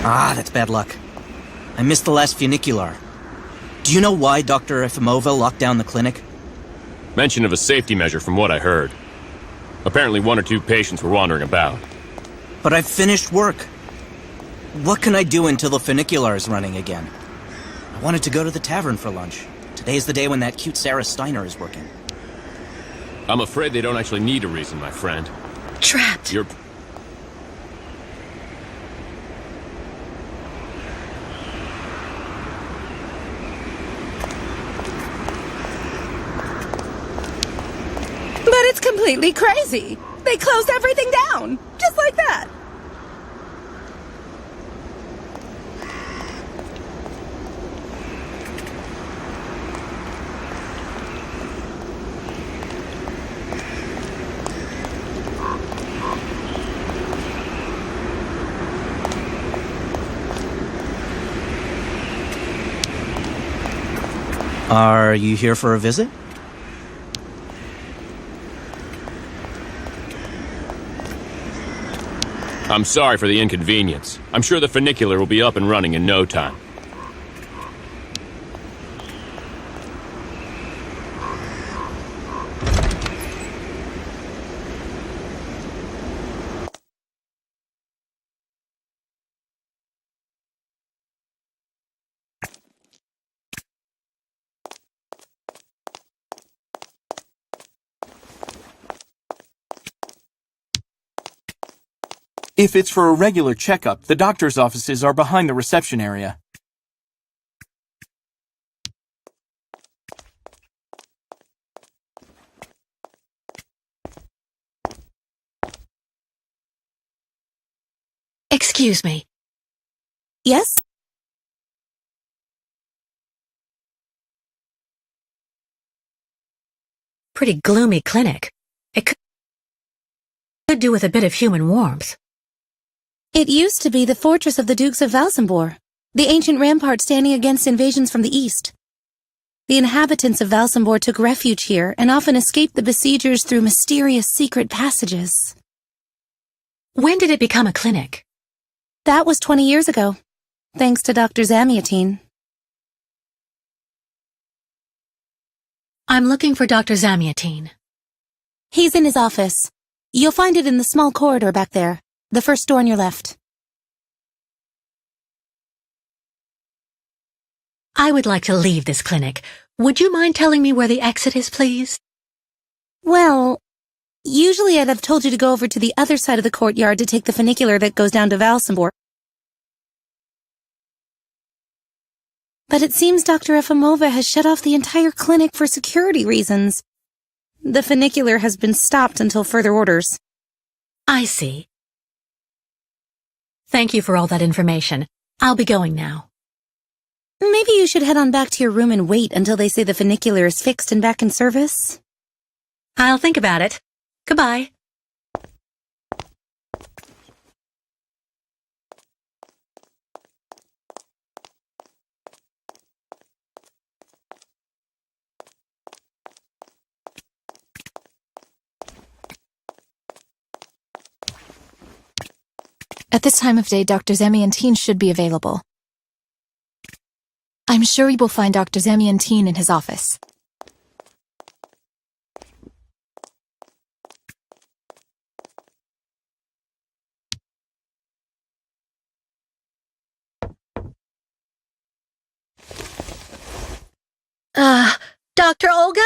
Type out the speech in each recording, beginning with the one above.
Ah, that's bad luck. I missed the last funicular. Do you know why Dr. Efimova locked down the clinic? Mention of a safety measure from what I heard. Apparently 1 or 2 patients were wandering about. But I've finished work. What can I do until the funicular is running again? I wanted to go to the tavern for lunch. Today's the day when that cute Sarah Steiner is working. I'm afraid they don't actually need a reason, my friend. Trapped. You're... But it's completely crazy. They closed everything down, just like that. Are you here for a visit? I'm sorry for the inconvenience. I'm sure the funicular will be up and running in no time. If it's for a regular checkup, the doctor's offices are behind the reception area. Excuse me. Yes? Pretty gloomy clinic. It could do with a bit of human warmth. It used to be the fortress of the Dukes of Valsambor, the ancient rampart standing against invasions from the east. The inhabitants of Valsambor took refuge here and often escaped the besiegers through mysterious secret passages. When did it become a clinic? That was 20 years ago, thanks to Dr. Zamiatine. I'm looking for Dr. Zamiatine. He's in his office. You'll find it in the small corridor back there, the first door on your left. I would like to leave this clinic. Would you mind telling me where the exit is, please? Well, usually I'd have told you to go over to the other side of the courtyard to take the funicular that goes down to Valsambor. But it seems Dr. Efimova has shut off the entire clinic for security reasons. The funicular has been stopped until further orders. I see. Thank you for all that information. I'll be going now. Maybe you should head on back to your room and wait until they say the funicular is fixed and back in service. I'll think about it. Goodbye. At this time of day, Dr. Zamiatine should be available. I'm sure you will find Dr. Zamiatine in his office. Dr. Olga?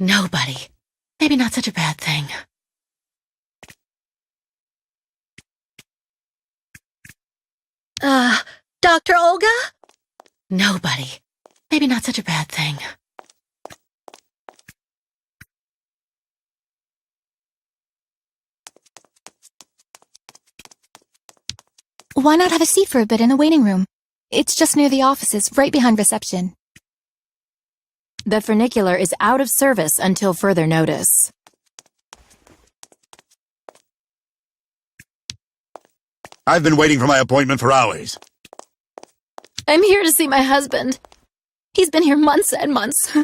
Nobody. Maybe not such a bad thing. Dr. Olga? Nobody. Maybe not such a bad thing. Why not have a seat for a bit in the waiting room? It's just near the offices, right behind reception. The funicular is out of service until further notice. I've been waiting for my appointment for hours. I'm here to see my husband. He's been here months and months.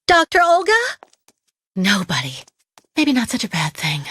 Dr. Olga? Nobody. Maybe not such a bad thing.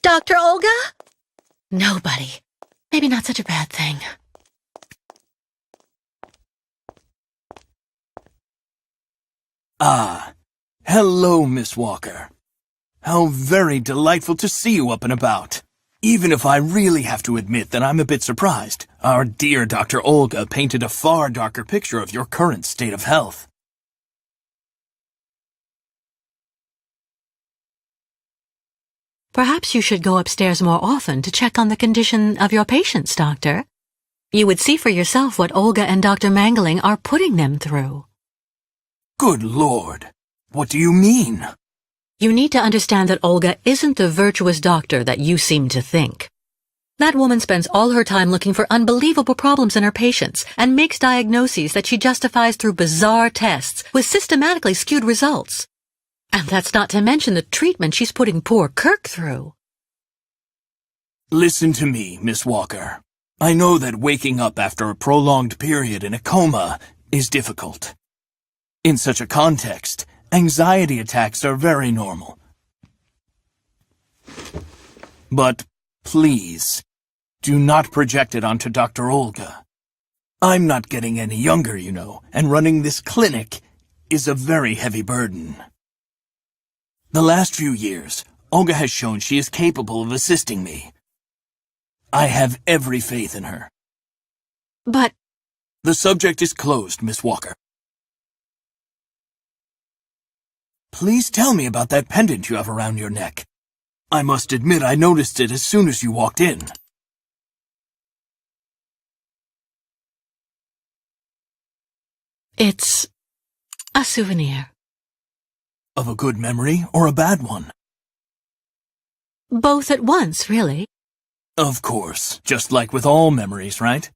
Dr. Olga? Nobody. Maybe not such a bad thing. Ah, hello, Miss Walker. How very delightful to see you up and about. Even if I really have to admit that I'm a bit surprised, our dear Dr. Olga painted a far darker picture of your current state of health. Perhaps you should go upstairs more often to check on the condition of your patients, Doctor. You would see for yourself what Olga and Dr. Mangling are putting them through. Good Lord, what do you mean? You need to understand that Olga isn't the virtuous doctor that you seem to think. That woman spends all her time looking for unbelievable problems in her patients and makes diagnoses that she justifies through bizarre tests with systematically skewed results. And that's not to mention the treatment she's putting poor Kirk through. Listen to me, Miss Walker. I know that waking up after a prolonged period in a coma is difficult. In such a context, anxiety attacks are very normal. But please, do not project it onto Dr. Olga. I'm not getting any younger, you know, and running this clinic is a very heavy burden. The last few years, Olga has shown she is capable of assisting me. I have every faith in her. But The subject is closed, Miss Walker. Please tell me about that pendant you have around your neck. I must admit I noticed it as soon as you walked in. it's a souvenir. Of a good memory or a bad one? Both at once, really. Of course, just like with all memories, right?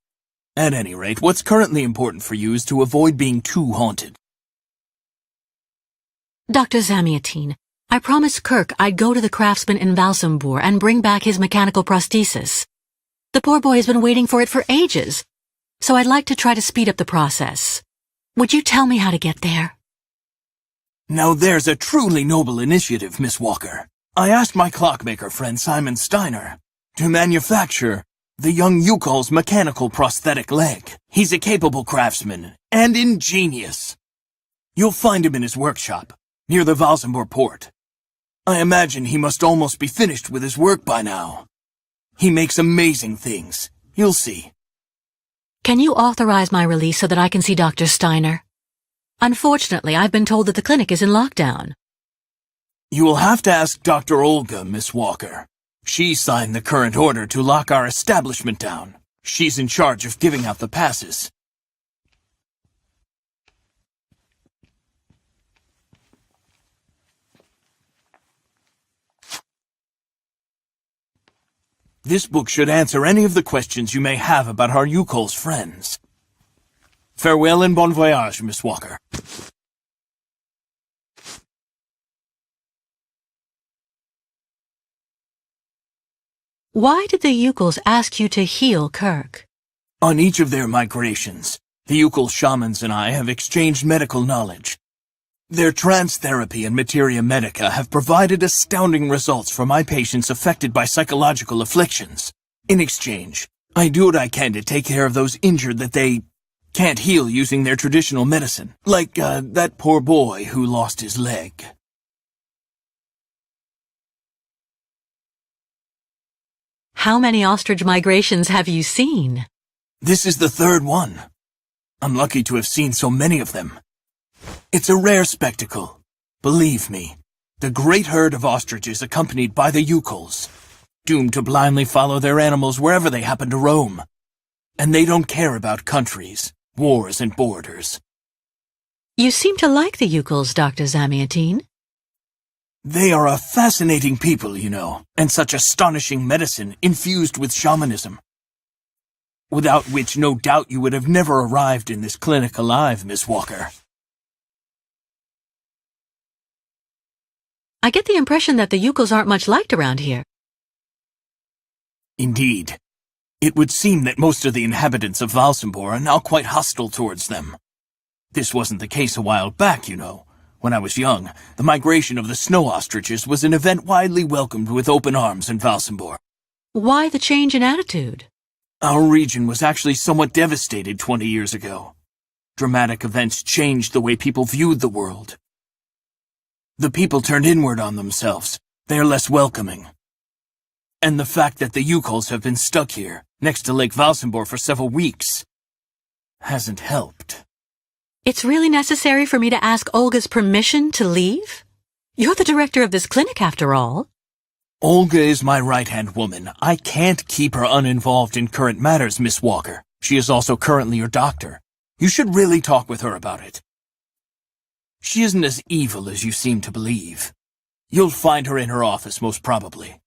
At any rate, what's currently important for you is to avoid being too haunted. Dr. Zamiatine, I promised Kirk I'd go to the craftsman in Valsambor and bring back his mechanical prosthesis. The poor boy has been waiting for it for ages, so I'd like to try to speed up the process. Would you tell me how to get there? Now there's a truly noble initiative, Miss Walker. I asked my clockmaker friend Simon Steiner to manufacture the young Youkol's mechanical prosthetic leg. He's a capable craftsman and ingenious. You'll find him in his workshop, near the Valsambor port. I imagine he must almost be finished with his work by now. He makes amazing things. You'll see. Can you authorize my release so that I can see Dr. Steiner? Unfortunately, I've been told that the clinic is in lockdown. You will have to ask Dr. Olga, Miss Walker. She signed the current order to lock our establishment down. She's in charge of giving out the passes. This book should answer any of the questions you may have about our Youkol's friends. Farewell and bon voyage, Miss Walker. Why did the Youkols ask you to heal Kirk? On each of their migrations, the Youkol shamans and I have exchanged medical knowledge. Their trance therapy and materia medica have provided astounding results for my patients affected by psychological afflictions. In exchange, I do what I can to take care of those injured that they can't heal using their traditional medicine, like that poor boy who lost his leg. how many ostrich migrations have you seen? This is the third one. I'm lucky to have seen so many of them. It's a rare spectacle. Believe me, the great herd of ostriches accompanied by the Youkols, doomed to blindly follow their animals wherever they happen to roam. And they don't care about countries, wars, and borders. You seem to like the Youkols, Dr. Zamiatine. They are a fascinating people, you know, and such astonishing medicine infused with shamanism. Without which, no doubt, you would have never arrived in this clinic alive, Miss Walker. I get the impression that the Youkols aren't much liked around here. Indeed. It would seem that most of the inhabitants of Valsambor are now quite hostile towards them. This wasn't the case a while back, you know. When I was young, the migration of the snow ostriches was an event widely welcomed with open arms in Valsambor. Why the change in attitude? Our region was actually somewhat devastated 20 years ago. Dramatic events changed the way people viewed the world. The people turned inward on themselves. They are less welcoming. And the fact that the Youkols have been stuck here, next to Lake Valsambor for several weeks, hasn't helped. It's really necessary for me to ask Olga's permission to leave? You're the director of this clinic, after all. Olga is my right-hand woman. I can't keep her uninvolved in current matters, Miss Walker. She is also currently your doctor. You should really talk with her about it. She isn't as evil as you seem to believe. You'll find her in her office, most probably.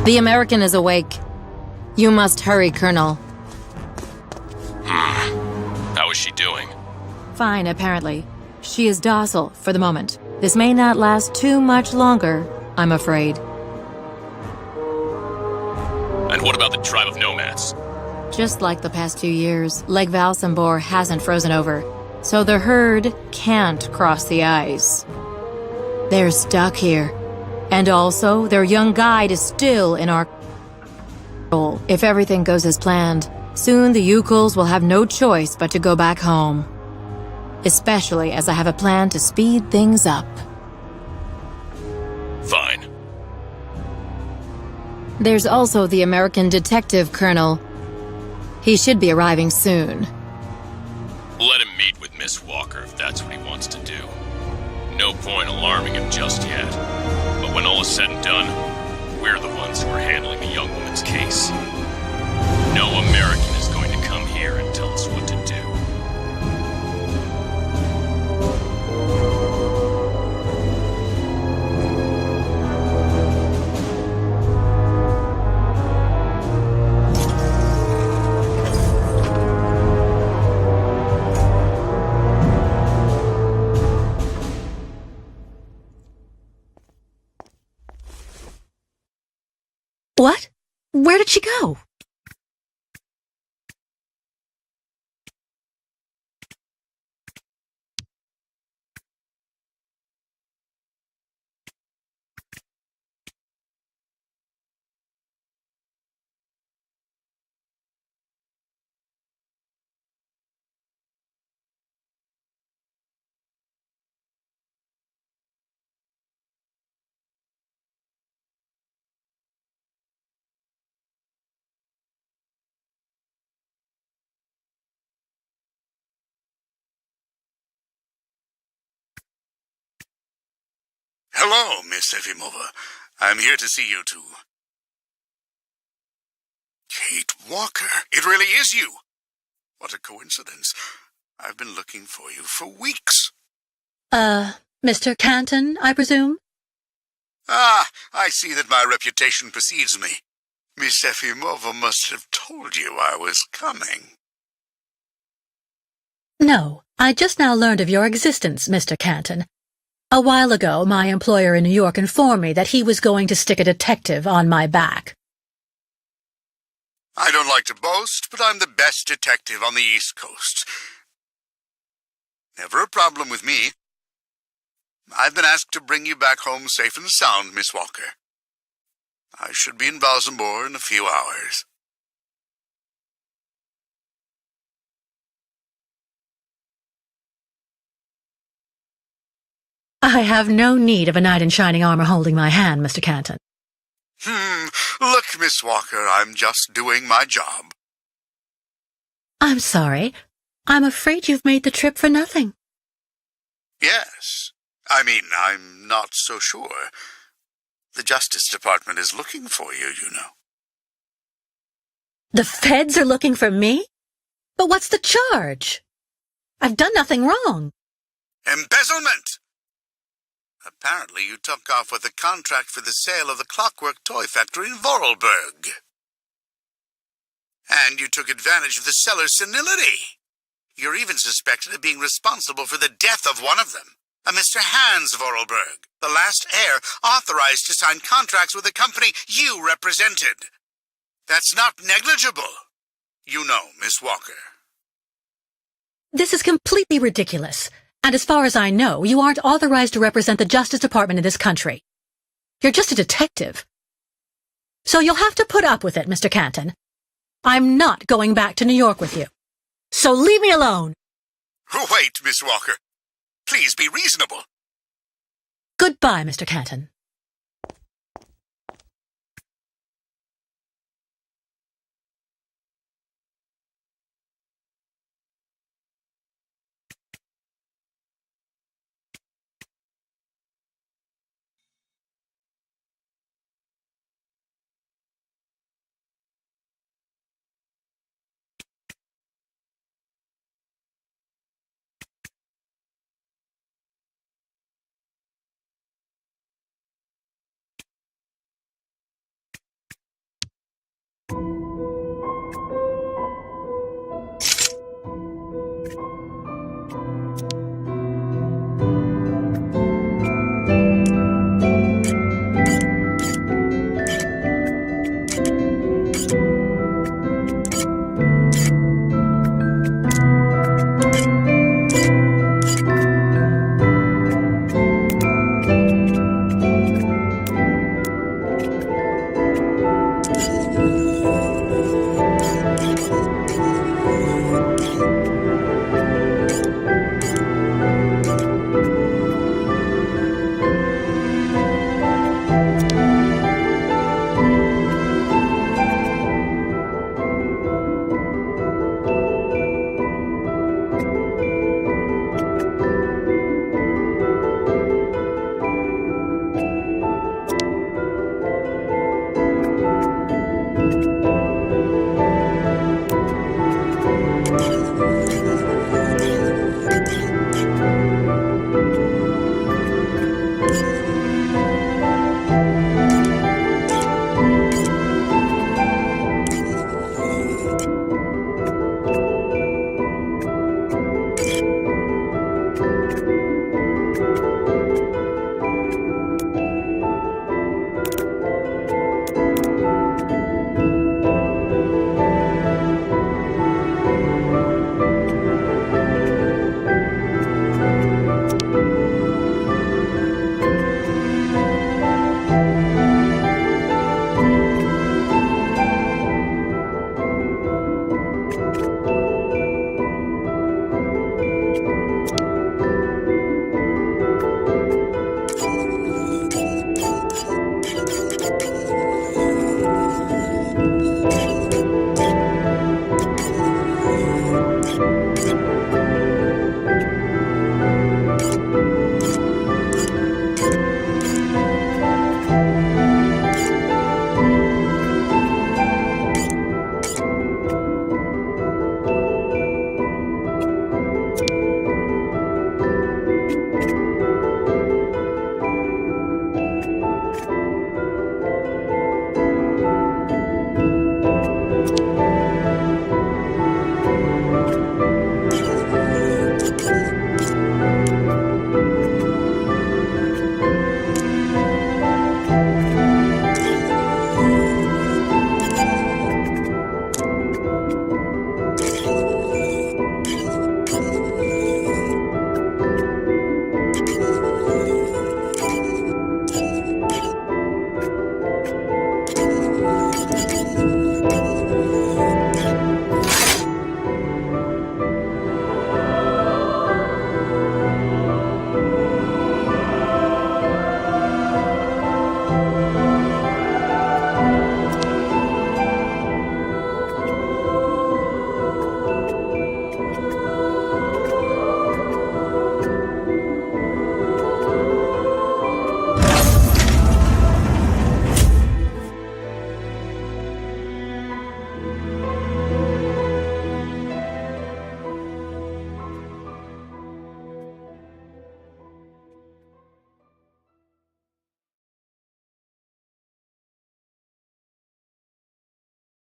The American is awake. You must hurry, Colonel. How is she doing? Fine, apparently. She is docile for the moment. This may not last too much longer, I'm afraid. And what about the tribe of nomads? Just like the past 2 years, Lake Valsambor hasn't frozen over, so the herd can't cross the ice. They're stuck here. And also, their young guide is still in our control. If everything goes as planned, soon the Youkols will have no choice but to go back home. Especially as I have a plan to speed things up. Fine. There's also the American detective, Colonel. He should be arriving soon. Let him meet with Miss Walker if that's what he wants to do. No point alarming him just yet. But when all is said and done, we're the ones who are handling the young woman's case. No American is going to come here and tell us what to do. What? Where did she go? Hello, Miss Efimova. I'm here to see you too. Kate Walker. It really is you. What a coincidence. I've been looking for you for weeks. Mr. Canton, I presume? Ah, I see that my reputation precedes me. Miss Efimova must have told you I was coming. No, I just now learned of your existence, Mr. Canton. A while ago, my employer in New York informed me that he was going to stick a detective on my back. I don't like to boast, but I'm the best detective on the East Coast. Never a problem with me. I've been asked to bring you back home safe and sound, Miss Walker. I should be in Valsambor in a few hours. I have no need of a knight in shining armor holding my hand, Mr. Canton. Look, Miss Walker, I'm just doing my job. I'm sorry. I'm afraid you've made the trip for nothing. Yes. I'm not so sure. The Justice Department is looking for you, you know. The feds are looking for me? But what's the charge? I've done nothing wrong. Embezzlement! Apparently you took off with a contract for the sale of the clockwork toy factory in Vorarlberg. And you took advantage of the seller's senility. You're even suspected of being responsible for the death of one of them, a Mr. Hans Vorarlberg, the last heir authorized to sign contracts with the company you represented. That's not negligible. You know, Miss Walker. This is completely ridiculous. And as far as I know, you aren't authorized to represent the Justice Department in this country. You're just a detective. So you'll have to put up with it, Mr. Canton. I'm not going back to New York with you. So leave me alone. Wait, Miss Walker. Please be reasonable. Goodbye, Mr. Canton.